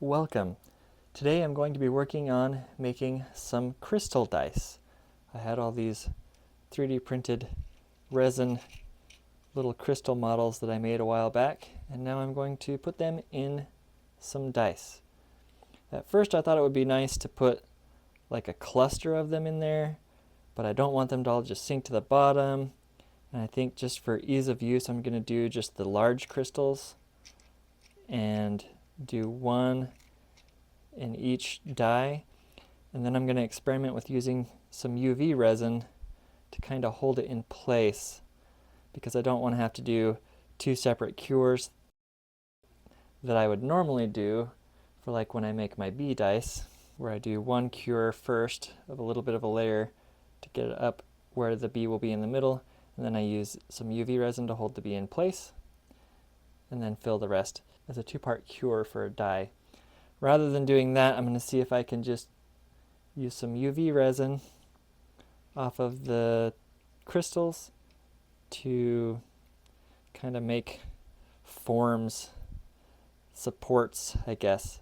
Welcome. Today I'm going to be working on making some crystal dice. I had all these 3D printed resin little crystal models that I made a while back, and now I'm going to put them in some dice. At first I thought it would be nice to put like a cluster of them in there, but I don't want them to all just sink to the bottom, and I think just for ease of use I'm going to do just the large crystals and do one in each die, and then I'm going to experiment with using some UV resin to kind of hold it in place, because I don't want to have to do two separate cures that I would normally do for like when I make my bee dice, where I do one cure first of a little bit of a layer to get it up where the bee will be in the middle, and then I use some UV resin to hold the bee in place, and then fill the rest as a two-part cure for a die. Rather than doing that, I'm going to see if I can just use some UV resin off of the crystals to kind of make forms, supports, I guess,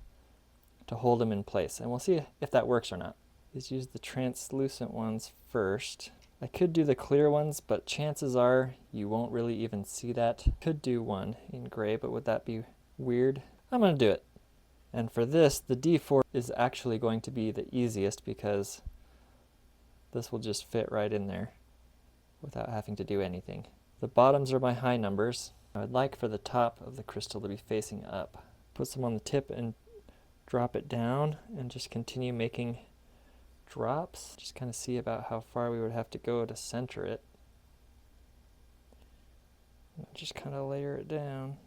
to hold them in place. And we'll see if that works or not. Let's use the translucent ones first. I could do the clear ones, but chances are you won't really even see that. Could do one in gray, but would that be weird? I'm going to do it. And for this, the D4 is actually going to be the easiest because this will just fit right in there without having to do anything. The bottoms are my high numbers. I would like for the top of the crystal to be facing up. Put some on the tip and drop it down and just continue making drops. Just kind of see about how far we would have to go to center it. And just kind of layer it down.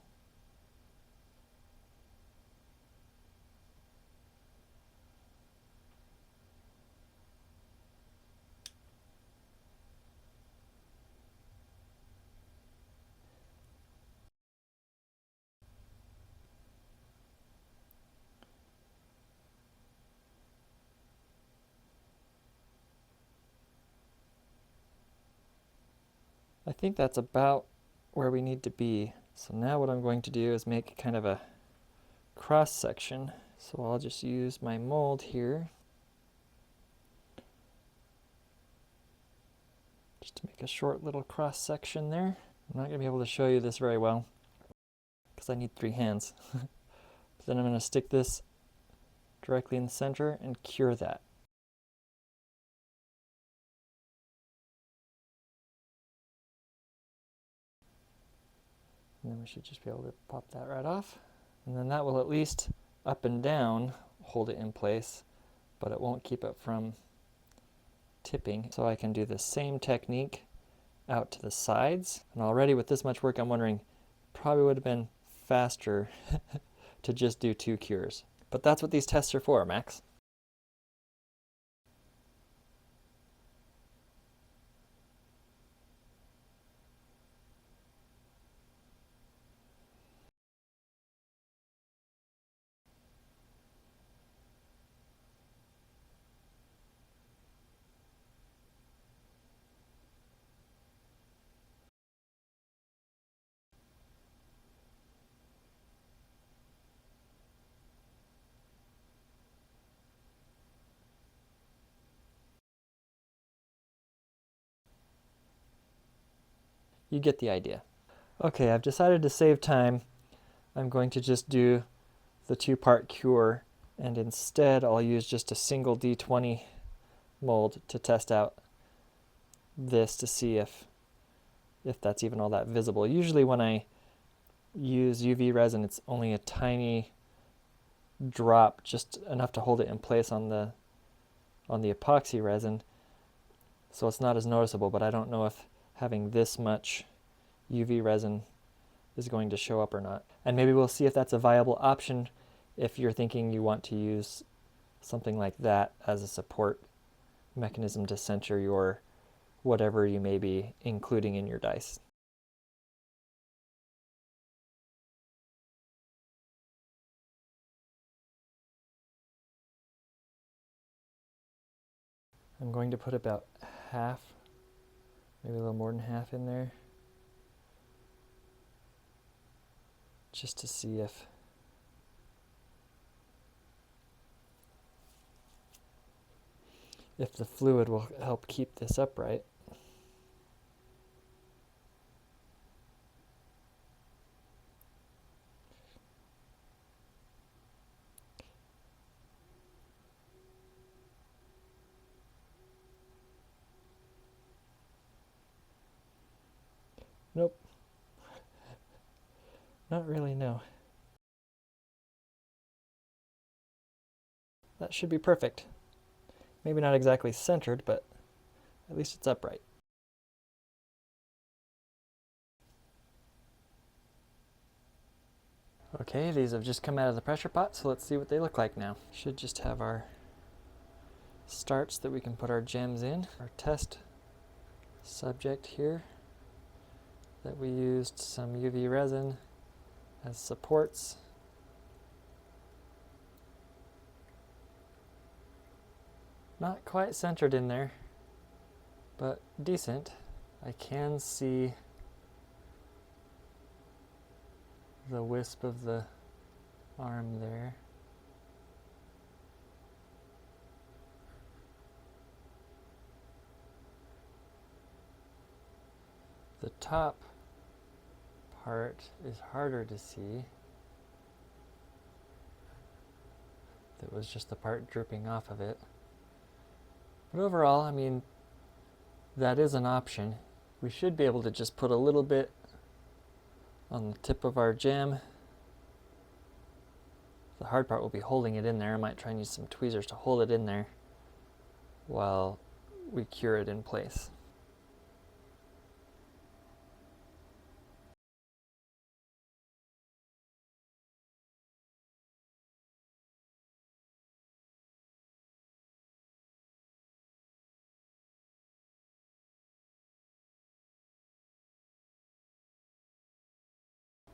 I think that's about where we need to be. So now what I'm going to do is make kind of a cross section. So I'll just use my mold here just to make a short little cross section there. I'm not going to be able to show you this very well because I need 3 hands. But then I'm going to stick this directly in the center and cure that. And then we should just be able to pop that right off. And then that will at least up and down hold it in place, but it won't keep it from tipping. So I can do the same technique out to the sides. And already with this much work, I'm wondering, probably would have been faster to just do 2 cures. But that's what these tests are for, Max. You get the idea. Okay, I've decided to save time. I'm going to just do the 2-part cure, and instead I'll use just a single D20 mold to test out this to see if that's even all that visible. Usually when I use UV resin, it's only a tiny drop, just enough to hold it in place on the epoxy resin, so it's not as noticeable, but I don't know if having this much UV resin is going to show up or not. And maybe we'll see if that's a viable option if you're thinking you want to use something like that as a support mechanism to center your whatever you may be including in your dice. I'm going to put about half, maybe a little more than half in there, just to see if if the fluid will help keep this upright. Nope. Not really, no. That should be perfect. Maybe not exactly centered, but at least it's upright. Okay, these have just come out of the pressure pot, so let's see what they look like now. Should just have our starts that we can put our gems in. Our test subject here that we used some UV resin as supports. Not quite centered in there, but decent. I can see the wisp of the arm there. The top part is harder to see. That was just the part dripping off of it. But overall, I mean, that is an option. We should be able to just put a little bit on the tip of our gem. The hard part will be holding it in there. I might try and use some tweezers to hold it in there while we cure it in place.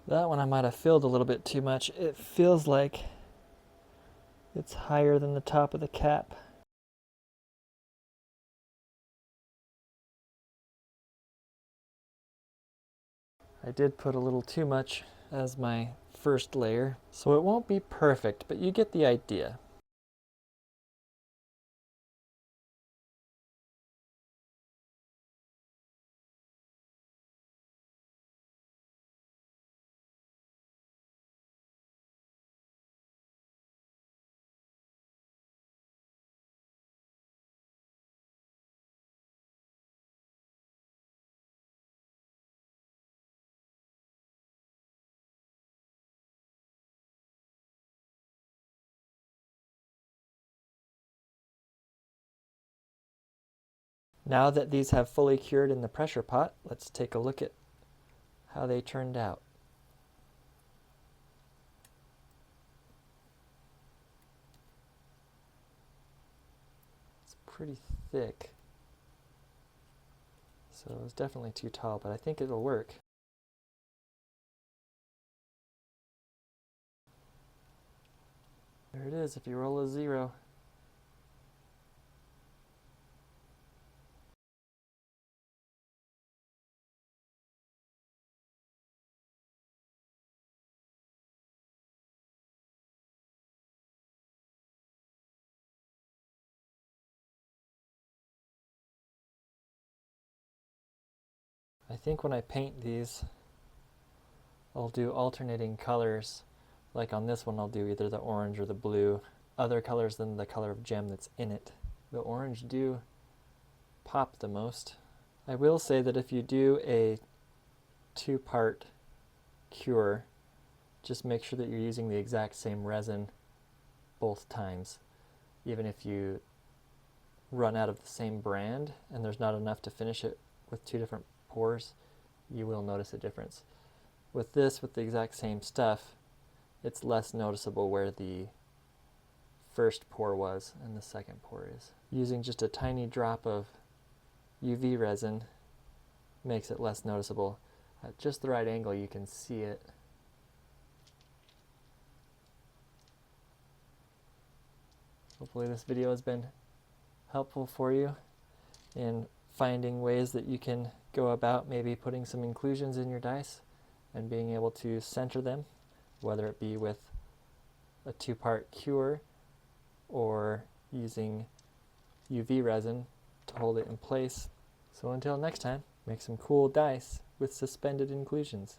That one I might have filled a little bit too much. It feels like it's higher than the top of the cap. I did put a little too much as my first layer, so it won't be perfect, but you get the idea. Now that these have fully cured in the pressure pot, let's take a look at how they turned out. It's pretty thick, so it's definitely too tall, but I think it'll work. There it is if you roll a 0. I think when I paint these, I'll do alternating colors. Like on this one, I'll do either the orange or the blue, other colors than the color of gem that's in it. The orange do pop the most. I will say that if you do a 2-part cure, just make sure that you're using the exact same resin both times. Even if you run out of the same brand and there's not enough to finish it with 2 different pours, you will notice a difference. With this, with the exact same stuff, it's less noticeable where the first pour was and the second pour is. Using just a tiny drop of UV resin makes it less noticeable. At just the right angle, you can see it. Hopefully this video has been helpful for you in finding ways that you can go about maybe putting some inclusions in your dice and being able to center them, whether it be with a 2-part cure or using UV resin to hold it in place. So until next time, make some cool dice with suspended inclusions.